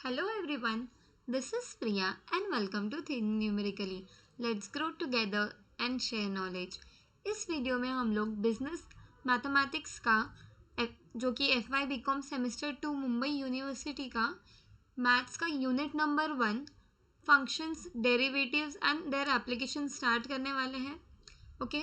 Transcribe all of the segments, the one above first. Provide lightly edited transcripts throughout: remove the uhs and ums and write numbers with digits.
Hello everyone, this is Priya and welcome to Think Numerically. Let's grow together and share knowledge. इस video में हम लोग business mathematics का जो कि FY BCom semester 2 Mumbai university का मैथ्स का unit number 1 functions derivatives and their application start करने वाले हैं. ओके,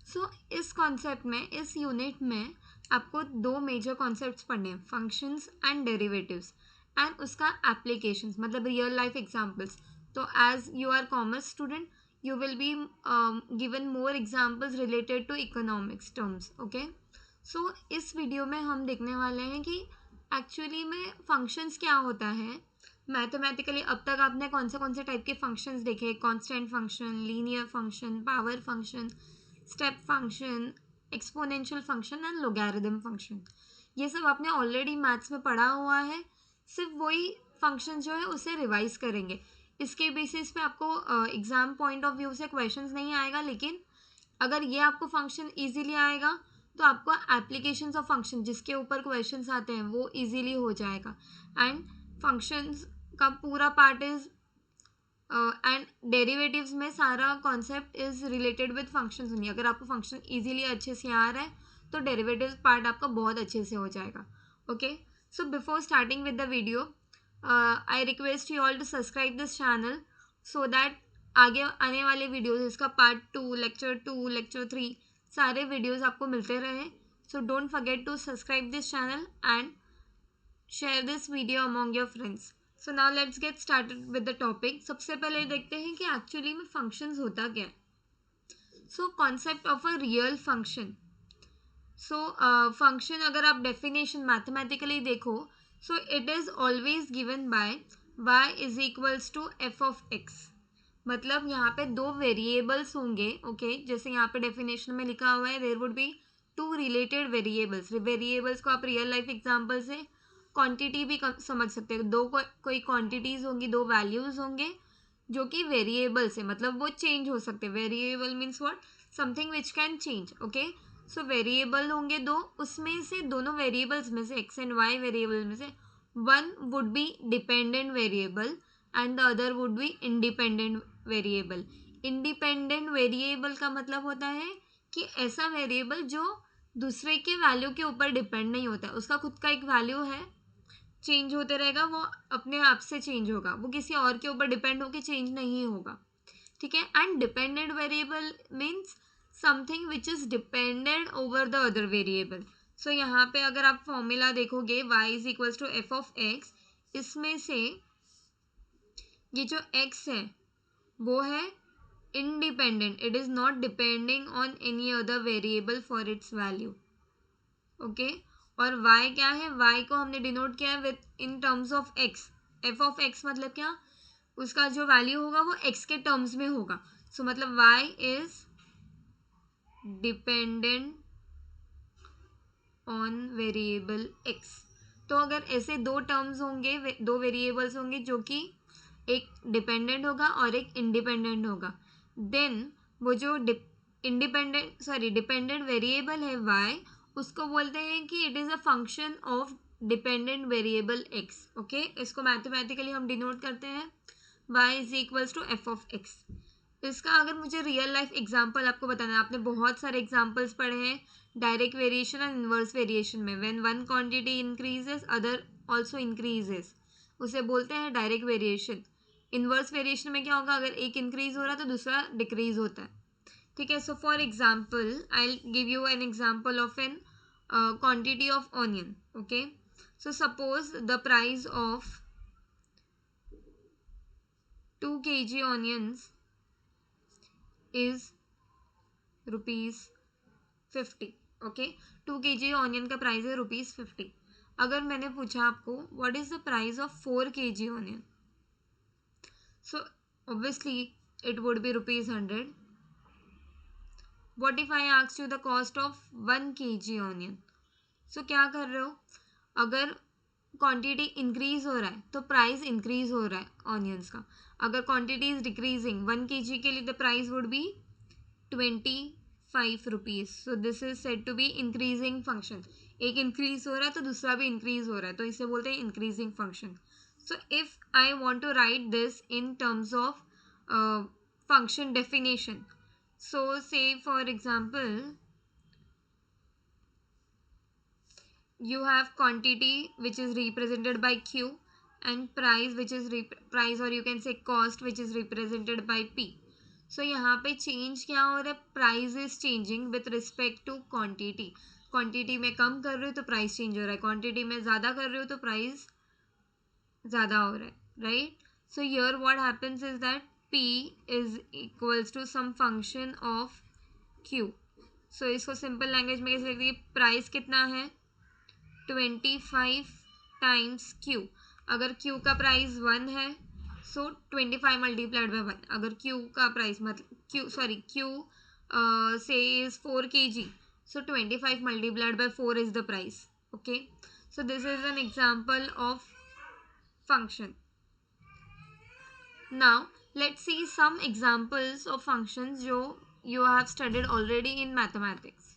सो इस कॉन्सेप्ट में इस यूनिट में आपको दो मेजर कॉन्सेप्ट्स पढ़ने हैं, फंक्शंस एंड डेरिवेटिव्स एंड उसका एप्लीकेशंस मतलब रियल लाइफ एग्जांपल्स. तो as you are commerce student you will be given more examples related to economics terms. Okay, so इस वीडियो में हम देखने वाले हैं कि एक्चुअली में फंक्शंस क्या होता है मैथमेटिकली. अब तक आपने कौन से टाइप के फंक्शंस देखे, constant function, linear function, power function, step function, exponential function and logarithm function. ये सब आपने ऑलरेडी मैथ्स में पढ़ा हुआ है. सिर्फ वही फंक्शन जो है उसे रिवाइज करेंगे. इसके बेसिस पे आपको एग्जाम पॉइंट ऑफ व्यू से क्वेश्चंस नहीं आएगा, लेकिन अगर ये आपको फंक्शन इजीली आएगा तो आपको एप्लीकेशंस ऑफ फंक्शन जिसके ऊपर क्वेश्चंस आते हैं वो इजीली हो जाएगा. एंड फंक्शंस का पूरा पार्ट इज एंड डेरिवेटिव्स में सारा concept is related with functions only. अगर आपको फंक्शन इजीली अच्छे से आ रहा है तो डेरिवेटिव्स पार्ट आपका बहुत अच्छे से हो जाएगा. Okay, so before starting with the video I request you all to subscribe this channel so that आगे आने वाले वीडियोज इसका पार्ट 2, लेक्चर 2, लेक्चर 3 सारे वीडियोज आपको मिलते रहे. So don't forget to subscribe this channel and share this video among your friends. So now let's get started with the topic. सबसे पहले देखते हैं कि एक्चुअली में फंक्शंस होता क्या है. So concept of a real function. So function अगर आप डेफिनेशन मैथमेटिकली देखो so it is always given by y is equals to F of X. मतलब यहाँ पे दो वेरिएबल्स होंगे. ओके, जैसे यहाँ पे डेफिनेशन में लिखा हुआ है there would be two related variables. Variables को आप रियल लाइफ एग्जांपल से क्वांटिटी भी समझ सकते हैं. दो कोई क्वांटिटीज़ होंगी, दो वैल्यूज़ होंगे जो कि वेरिएबल्स है, मतलब वो चेंज हो सकते हैं. Variable means what, something which can change. Okay, so variable होंगे दो, उसमें से दोनों वेरिएबल्स में से एक्स एंड वाई वेरिएबल में से one would be dependent variable and the other would be independent variable. Independent variable का मतलब होता है कि ऐसा वेरिएबल जो दूसरे के वैल्यू के ऊपर डिपेंड नहीं होता है, उसका खुद का एक वैल्यू है, चेंज होते रहेगा, वो अपने आप से चेंज होगा, वो किसी और के ऊपर डिपेंड होकर चेंज नहीं होगा. ठीक है. And dependent variable means something which is dependent over the other variable. So यहाँ पे अगर आप फॉर्मूला देखोगे y is equals to F of X, इसमें से ये जो x है वो है independent. It is not depending on any other variable for its value. Okay, और y क्या है, y को हमने डिनोट किया है with in terms of x. F of X मतलब क्या, उसका जो वैल्यू होगा वो x के टर्म्स में होगा. सो मतलब y is dependent on variable x. तो अगर ऐसे दो टर्म्स होंगे, दो वेरिएबल्स होंगे जो कि एक डिपेंडेंट होगा और एक इंडिपेंडेंट होगा, देन वो जो डिपेंडेंट वेरिएबल है y, उसको बोलते हैं कि it is a function of dependent variable x. Okay, इसको मैथमेटिकली हम डिनोट करते हैं y is equals to F of X. इसका अगर मुझे रियल लाइफ एग्जांपल आपको बताना है, आपने बहुत सारे एग्जांपल्स पढ़े हैं direct variation and inverse variation में. When one quantity increases other also increases, उसे बोलते हैं डायरेक्ट वेरिएशन. इन्वर्स वेरिएशन में क्या होगा, अगर एक इंक्रीज हो रहा है तो दूसरा डिक्रीज होता है. ठीक है. So for example I give you an example of an quantity of onion. Okay, so suppose the price of 2 kg onions is ₹50. Okay, 2 kg onion का प्राइस है ₹50. अगर मैंने पूछा आपको what is the price of 4 kg onion, so obviously it would be ₹100. What if I ask you the cost of 1 kg onion, so क्या कर रहे हो, अगर क्वांटिटी इंक्रीज हो रहा है तो प्राइस इंक्रीज हो रहा है ऑनियंस का. अगर क्वांटिटी इज डिक्रीजिंग 1 kg के लिए the price would be 25 rupees. So this is said to be increasing function. एक इंक्रीज हो रहा है तो दूसरा भी इंक्रीज हो रहा है, तो इसे बोलते हैं increasing function. So if I want to write this in terms of function definition, so say for example, you have quantity which is represented by q, and price which is price, or you can say cost, which is represented by p. So यहाँ पे change क्या हो रहा है, price is changing with respect to quantity. Quantity में कम कर रहे हो तो प्राइस चेंज हो रहा है, क्वांटिटी में ज़्यादा कर रहे हो तो प्राइस ज़्यादा हो रहा है, right. So here what happens is that p is equals to some function of q. So इसको सिंपल लैंग्वेज में कैसे लिख दिए, प्राइस कितना है 25 टाइम्स q. अगर q का प्राइस 1 है सो 25 मल्टीप्लाइड बाई 1. अगर q का प्राइस मतलब q से is 4 kg, so 25 multiplied by 4 is the price. Okay, so this is an example of function. Now let's see some examples of functions जो you have studied already in mathematics.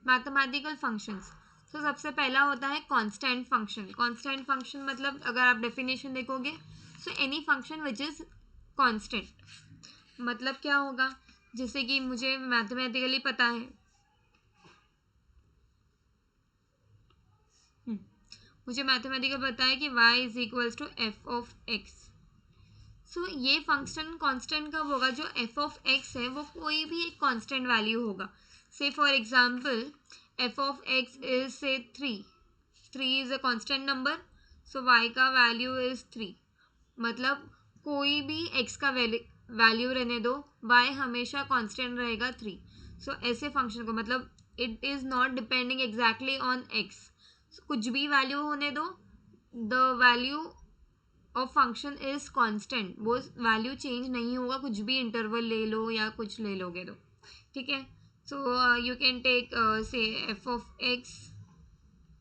Mathematical functions. तो सबसे पहला होता है constant function. Constant function मतलब अगर आप definition देखोगे, so any function which is constant. मतलब क्या होगा, जैसे कि मुझे मैथमेटिकली पता है, मुझे मैथमेटिकल पता है कि y is equals to F of X. So ये फंक्शन कांस्टेंट कब होगा, जो एफ ऑफ एक्स है वो कोई भी एक कांस्टेंट वैल्यू होगा. से for example F of X is से 3 is a constant number, so y का वैल्यू इज 3. मतलब कोई भी x का वैल्यू रहने दो, y हमेशा कांस्टेंट रहेगा 3. सो ऐसे फंक्शन को मतलब it is not depending exactly on x. कुछ भी वैल्यू होने दो, the value of function is constant. वो वैल्यू चेंज नहीं होगा, कुछ भी इंटरवल ले लो या कुछ ले लोगे तो, ठीक है. So you can take say F of X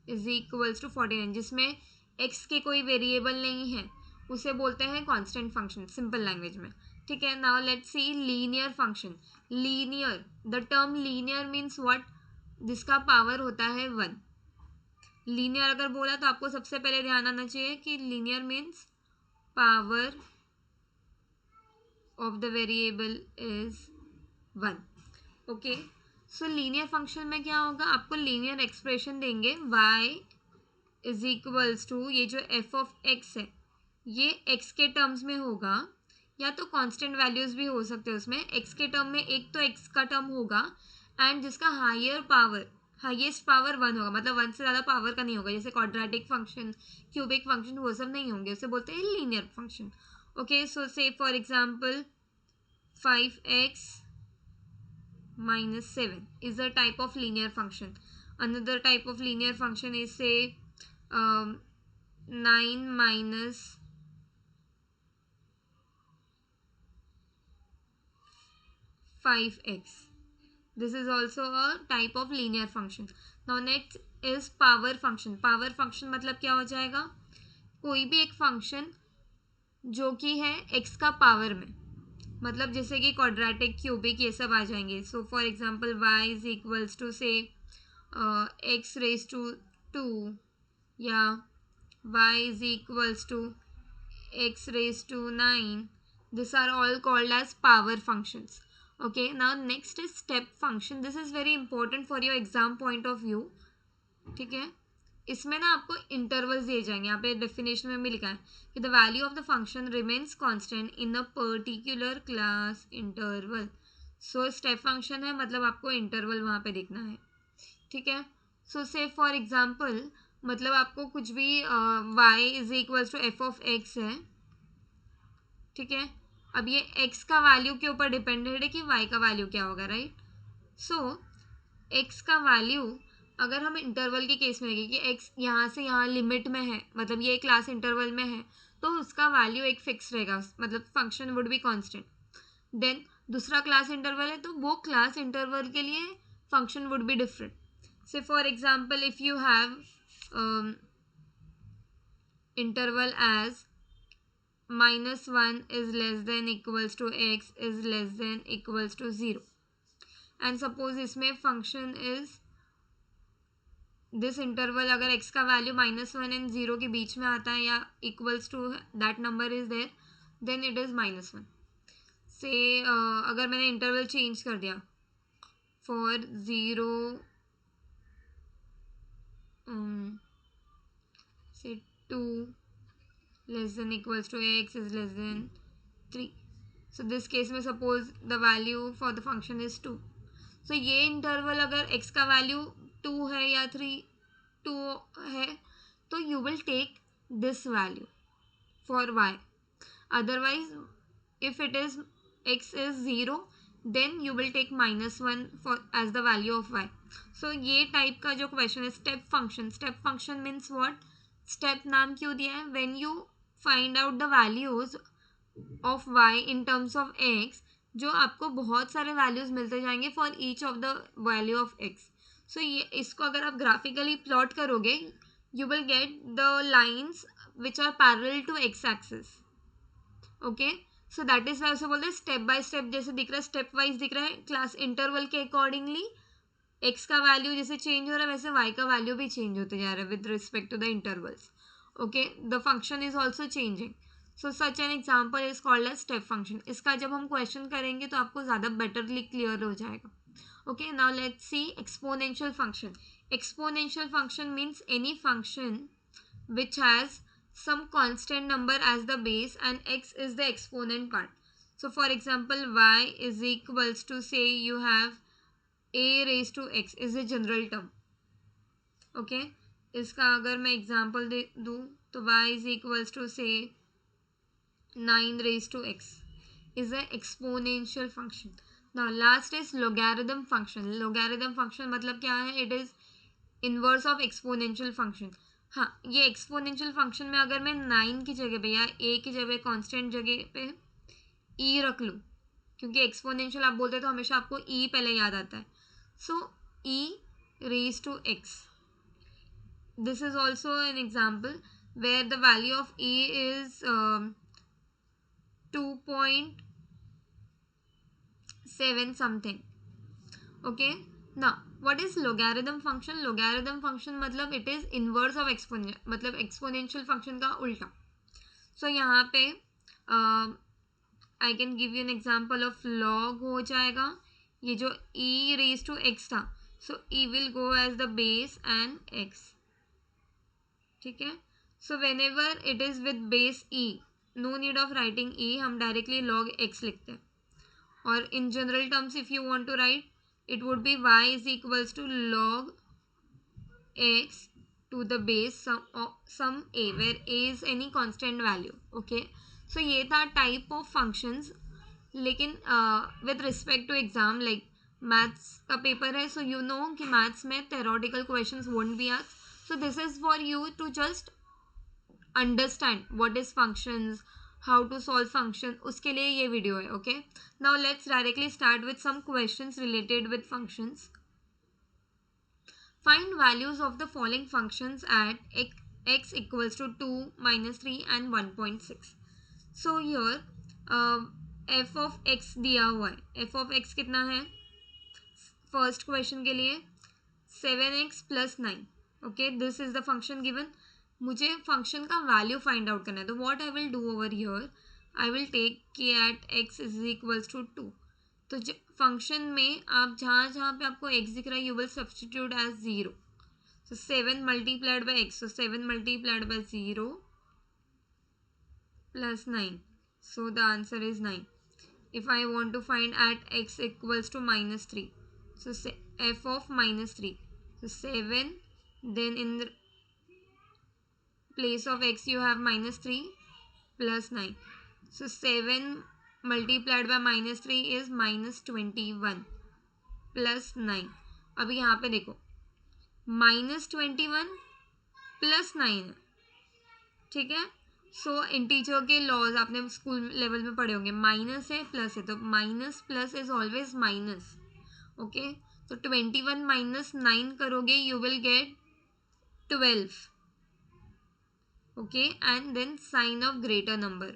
is equals to 49, जिसमें x के कोई वेरिएबल नहीं है, उसे बोलते हैं कांस्टेंट फंक्शन सिंपल लैंग्वेज में, ठीक है. Now let's see linear function. Linear, the term linear means what, जिसका पावर होता है 1. लीनियर अगर बोला तो आपको सबसे पहले ध्यान आना चाहिए कि linear means power of the variable is 1. Okay, so linear function में क्या होगा, आपको लीनियर एक्सप्रेशन देंगे y इज इक्वल्स टू, ये जो एफ ऑफ एक्स है ये x के टर्म्स में होगा, या तो कांस्टेंट वैल्यूज भी हो सकते हैं उसमें. x के टर्म में एक तो x का टर्म होगा, एंड जिसका हाईएस्ट पावर 1 होगा, मतलब 1 से ज़्यादा पावर का नहीं होगा, जैसे क्वाड्रेटिक फंक्शन, क्यूबिक फंक्शन, वो सब नहीं होंगे, उसे बोलते हैं लीनियर फंक्शन. ओके, सो से for example 5x minus 7 is a type of linear function. Another type of linear function is say 9 minus 5x. This is also a type of linear function. Now next is power function. Power function मतलब क्या हो जाएगा, कोई भी एक function जो कि है x का पावर में, मतलब जैसे कि क्वाड्रेटिक, क्यूबिक, ये सब आ जाएंगे. So for example y is equals to say x raise to 2, या y is equals to x raise to 9. This are all called as power functions. Okay, now next is step function. This is very important for your exam point of view, ठीक है. इसमें ना आपको intervals दिए जाएंगे, यहाँ पे definition में भी लिखा है कि the value of the function remains constant in a particular class interval. So step function है मतलब आपको इंटरवल वहाँ पे देखना है, ठीक है. सो से फॉर एग्जांपल मतलब आपको कुछ भी y is equals to F of X है, ठीक है. अब ये x का वैल्यू के ऊपर डिपेंडेंट है कि y का वैल्यू क्या होगा, राइट. सो x का वैल्यू अगर हम इंटरवल के केस में देखें कि x यहाँ से यहाँ लिमिट में है, मतलब ये क्लास इंटरवल में है, तो उसका वैल्यू एक फिक्स रहेगा, मतलब function would be constant. Then दूसरा क्लास इंटरवल है तो वो क्लास इंटरवल के लिए function would be different. Say for example if you have interval as -1 is less than equals to x is less than equals to 0, and suppose इसमें function is this interval अगर x का value -1 and 0 के बीच में आता है या equals to that number is there, then it is -1. से अगर मैंने इंटरवल चेंज कर दिया फॉर 0 से 2 less than equals to x is less than 3. So this case में suppose the value for the function is 2. So ये interval अगर x का वैल्यू 2 है या 2 है तो you will take this value for y. Otherwise if it is x is 0 then you will take -1 for as the value of y. So ये type का जो क्वेश्चन है step function. Step function means what? Step नाम क्यों दिया है? When you find out the values of y in terms of x, जो आपको बहुत सारे वैल्यूज मिलते जाएंगे for each of the value of x. So ये इसको अगर आप ग्राफिकली प्लॉट करोगे you will get the lines which are parallel to x axis. Okay, so that is Y उसे बोलते हैं स्टेप बाय स्टेप. जैसे दिख रहा है स्टेप वाइज दिख रहा है, क्लास इंटरवल के अकॉर्डिंगली x का वैल्यू जैसे चेंज हो रहा है वैसे y का वैल्यू भी चेंज होते जा रहा है with respect to the intervals. Okay, the function is also changing. So such an example is called as step function. इसका जब हम क्वेश्चन करेंगे तो आपको ज़्यादा बेटरली क्लियर हो जाएगा. Okay, now let's see exponential function. Exponential function means any function which has some constant number as the base and x is the exponent part. So for example y is equals to, say you have a raised to x is a general term. Okay, इसका अगर मैं example दे दूँ तो y is equals to say 9 raised to x is a exponential function. Now last is logarithm function. Logarithm function मतलब क्या है? It is inverse of exponential function. हाँ, ये एक्सपोनेंशियल फंक्शन में अगर मैं 9 की जगह पे या a की जगह कांस्टेंट जगह पे e रख लूँ, क्योंकि एक्सपोनेंशियल आप बोलते हैं तो हमेशा आपको e पहले याद आता है. So e raise to x. This is also an example where the value of e is 2.7 something. Okay, now what is logarithm function? Logarithm function मतलब it is inverse of exponential, मतलब exponential function का उल्टा. So यहाँ पे I can give you an example of log हो जाएगा. ये जो e raised to x था, so e will go as the base and x. ठीक है, so whenever it is with base e, no need of writing e, हम directly log x लिखते हैं. और in general terms if you want to write, it would be y is equals to log x to the base sum a, where a is any constant value. Okay, so ये था type of functions. लेकिन with respect to exam like maths का paper है, so you know कि maths में theoretical questions won't be asked. So this is for you to just understand what is functions, how to solve function, उसके लिए ये video है. Okay, now let's directly start with some questions related with functions. Find values of the following functions at x equals to 2, -3 and 1.6. So here f of x दिया हुआ है. f of x कितना है first question के लिए? 7x + 9. Okay, this is the function given. मुझे function का value find out करना है, तो what I will do over here, I will take कि at x is equals to 2. तो फंक्शन में आप जहाँ जहाँ पे आपको x दिख रहा है you will substitute as 0. So 7 multiplied by x, so 7 multiplied by 0 plus 9, so the answer is 9. If I want to find at x equals to -3, so f of -3, so 7, then in the place of x you have -3 plus 9, so 7 multiplied by -3 is -21 plus 9. अभी यहाँ पे देखो -21 plus 9 है. ठीक है, सो integer के laws आपने school level में पढ़े होंगे. माइनस है प्लस है तो minus plus is always minus. Okay, तो 21 माइनस 9 करोगे you will gate 12. Okay, and then sign of greater number.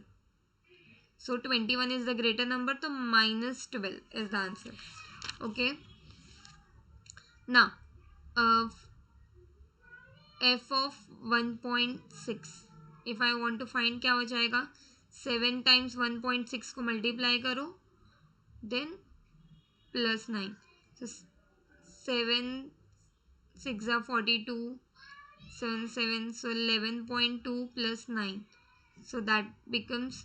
So 21 is the greater number, so -12 is the answer. Okay, now f of 1.6, if I want to find क्या हो जाएगा, 7 times 1.6 को multiply करो then plus 9, so 7 6 are 42, 7 7, so 11.2 plus 9, so that becomes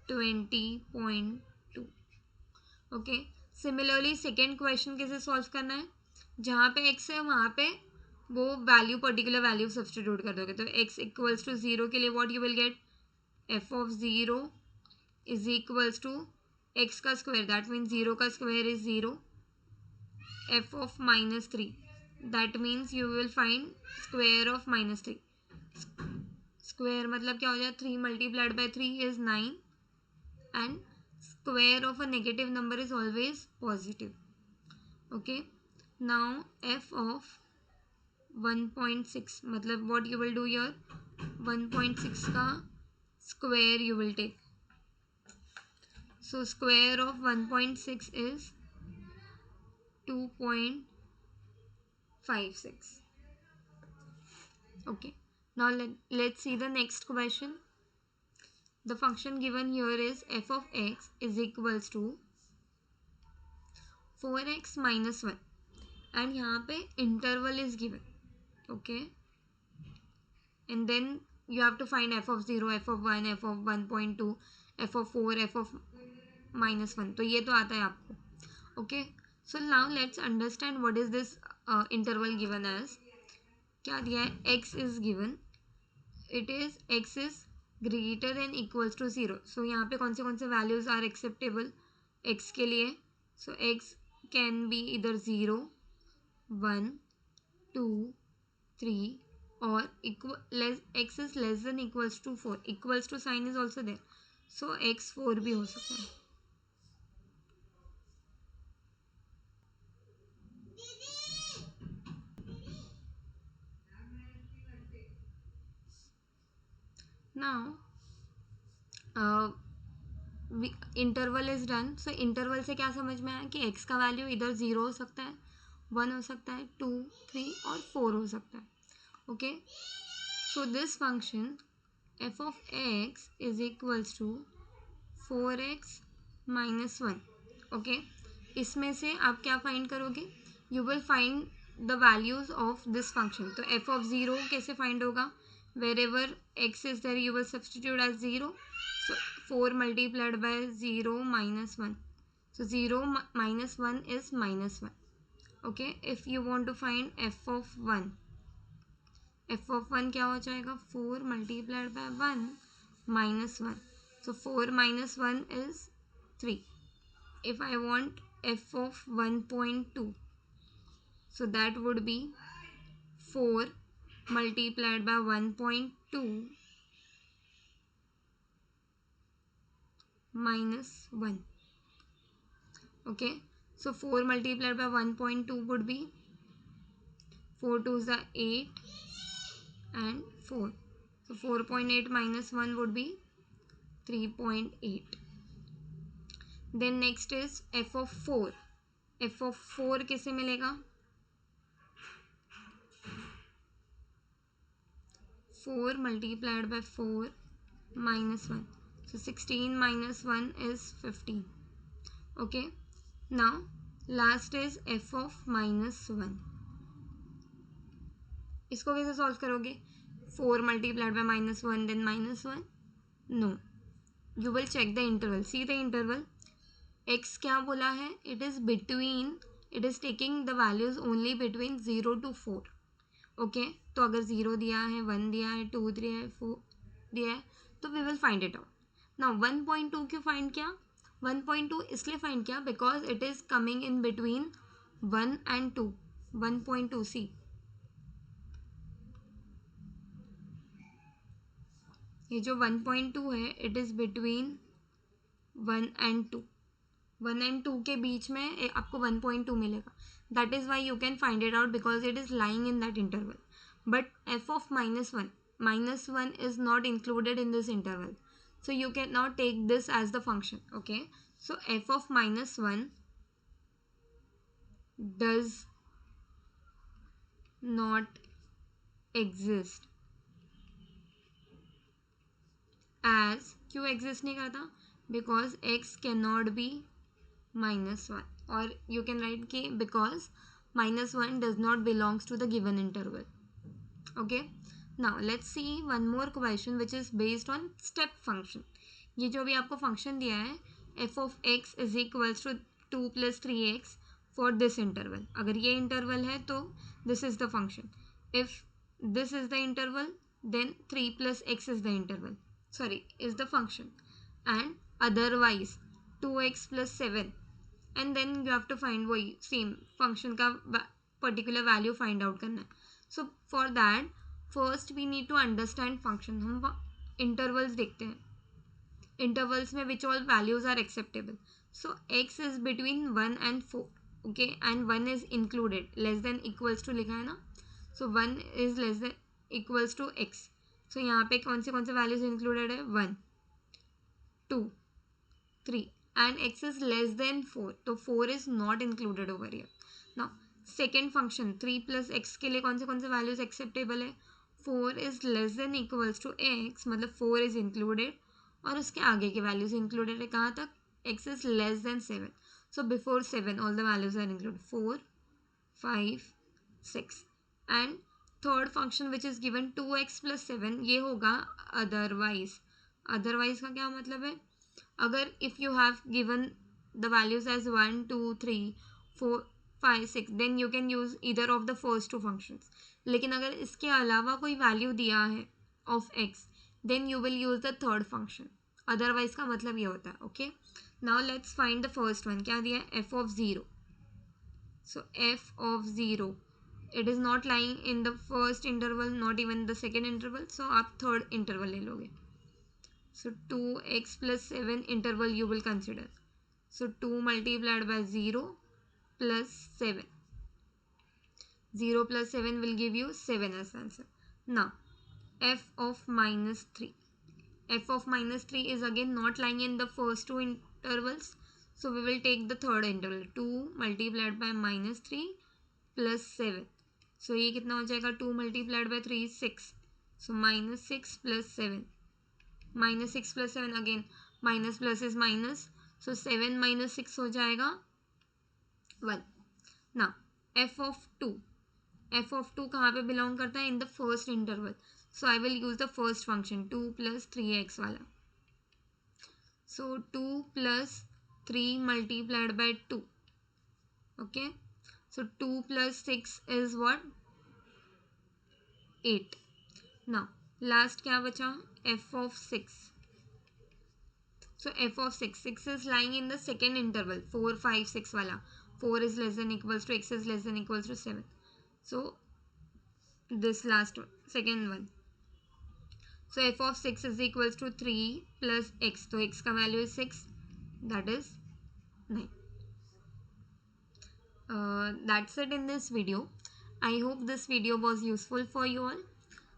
20.2. Okay, similarly second question कैसे solve करना है, जहाँ पे x है वहाँ पे वो वैल्यू पर्टिकुलर वैल्यू सब्सटीट्यूट कर दोगे, तो x इक्वल्स टू 0 के लिए what you will get, f of 0 is equals to x का स्क्वायर, दैट मीन्स 0 का square is 0, f of -3, that means you will find square of -3. Square मतलब क्या हो जाए, 3 multiplied by 3 is 9 and square of a negative number is always positive. Okay, now f of 1.6 मतलब what you will do here, 1.6 का square you will take, so square of 1.6 is 2.56. Okay, now let's see the next question. The function given here is f of x is equals to 4x minus 1 and यहाँ पे interval is given. Okay, and then you have to find f of 0, f of 1, f of 1.2, f of 4, f of minus 1. तो ये तो आता है आपको. Okay, so now let's understand what is this interval given as. क्या दिया है, x is given, it is x is greater than equals to 0. So यहाँ पे कौन से values are acceptable x के लिए, so x can be either 0, 1, 2, 3 or x is less than equals to 4. Equals to sign is also there, so x 4 भी हो सकता है. Now interval is done. So interval से क्या समझ में आया कि x का वैल्यू इधर 0 हो सकता है, 1 हो सकता है, 2, 3 और 4 हो सकता है. Okay, so this function f of x is equals to 4x minus 1. Okay, इसमें से आप क्या फाइंड करोगे, you will find the values of this function. तो f of 0 कैसे फाइंड होगा, wherever x is there you will substitute as 0. So 4 multiplied by 0 minus 1. So 0 minus 1 is minus 1. Okay, if you want to find f of 1, f of 1 क्या हो जाएगा, 4 multiplied by 1 minus 1. So 4 minus 1 is 3. If I want f of 1.2, so that would be 4 multiplied by 1.2 minus 1. Okay, so 4 multiplied by 1.2 would be 4 2s are 8 and 4. So 4.8 minus 1 would be 3.8. Then next is f of 4. f of 4 कैसे मिलेगा, 4 multiplied by 4 minus 1. So 16 minus 1 is 15. Okay, now last is f of minus 1. इसको कैसे solve करोगे, 4 multiplied by minus 1 then minus 1? No, you will check the interval. See the interval, x क्या बोला है, it is between, it is taking the values only between 0 to 4. Okay, तो अगर 0 दिया है, 1 दिया है, 2 दिया है, 4 दिया है, तो we will find it out. Now 1.2 क्यों फाइंड किया, 1.2 इसलिए फाइंड किया because it is coming in between 1 and 2. 1.2 see, ये जो 1.2 है it is between 1 and 2. 1 and 2 के बीच में आपको 1.2 मिलेगा. That is why you can find it out because it is lying in that interval. But f of minus 1 is not included in this interval, so you cannot take this as the function. Okay, so f of minus 1 does not exist as, क्यों exist नहीं करता, because x cannot be -1, or you can write कि because -1 does not belongs to the given interval. Okay, now let's see one more question which is based on step function. ये जो भी आपको function दिया है f of x is equals to 2 plus 3x for this interval. अगर ये interval है तो this is the function. If this is the interval then 3 plus x is the interval, sorry, is the function, and otherwise 2x plus 7, and then you have to find वही same function का particular value find out करना है. So for that first we need to understand function. हम intervals देखते हैं, intervals में which all values are acceptable. So X is between 1 and 4, okay, and 1 is included, less than equals to लिखा है ना. So 1 is less than equals to X. So यहाँ पे कौन से वैल्यूज इंक्लूडेड है, 1 2 3, and x is less than 4, तो 4 is not included over here. Now second function 3 plus x के लिए कौन से वैल्यूज एक्सेप्टेबल है, 4 is less than equals to x, मतलब 4 is included, और उसके आगे के वैल्यूज इंक्लूडेड है कहाँ तक, x is less than 7. So before 7 all the values are included, 4 5 6, and third function which is given 2x plus 7, ये होगा अदरवाइज. अदरवाइज का क्या मतलब है, अगर if you have given the values as 1 2 3 4 5 6 then you can use either of the first two functions. लेकिन अगर इसके अलावा कोई वैल्यू दिया है of X then you will use the third function. Otherwise का मतलब ये होता है. Okay, now let's find the first one. क्या दिया है, F of zero. So F of zero, it is not lying in the first interval, not even the second interval, so आप third interval ले लोगे. So 2x plus 7 interval you will consider. So 2 multiplied by 0 plus 7. 0 plus 7 will give you 7 as answer. Now f of minus 3. F of minus 3 is again not lying in the first two intervals. So we will take the third interval. 2 multiplied by minus 3 plus 7. So ये कितना हो जाएगा, 2 multiplied by 3 is 6. So minus 6 plus 7. Minus 6 plus 7, again minus plus is minus, so 7 minus 6 हो जाएगा 1. ना F of 2, F of 2 कहाँ पे belong करता है, इन the first interval. So I will use the first function 2 plus 3x वाला. सो 2 plus 3 multiplied by 2, okay. So 2 plus 6 is what, 8. Now last क्या बचा, f of 6. So f of 6, 6 is lying in the second interval, 4 5 6 वाला. 4 is less than equals to x is less than equals to 7. So this last one, second one. So f of 6 is equals to 3 plus x. So x का value is 6, that is 9. That's it in this video. I hope this video was useful for you all.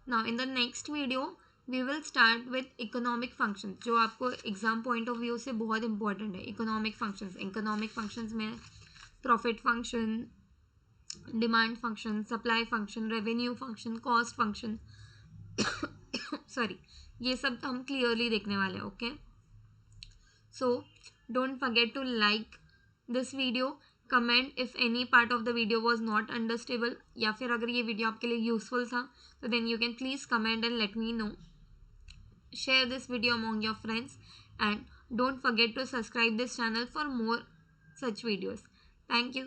Now in the next video we will start with economic functions, जो आपको exam point of view से बहुत important है. Economic functions, economic functions में profit function, demand function, supply function, revenue function, cost function, sorry, ये सब हम clearly देखने वाले हैं. Okay, so don't forget to like this video, comment if any part of the video was not understandable, या फिर अगर ये वीडियो आपके लिए यूजफुल था तो then you can please comment and let me know. Share this video among your friends and don't forget to subscribe this channel for more such videos. Thank you.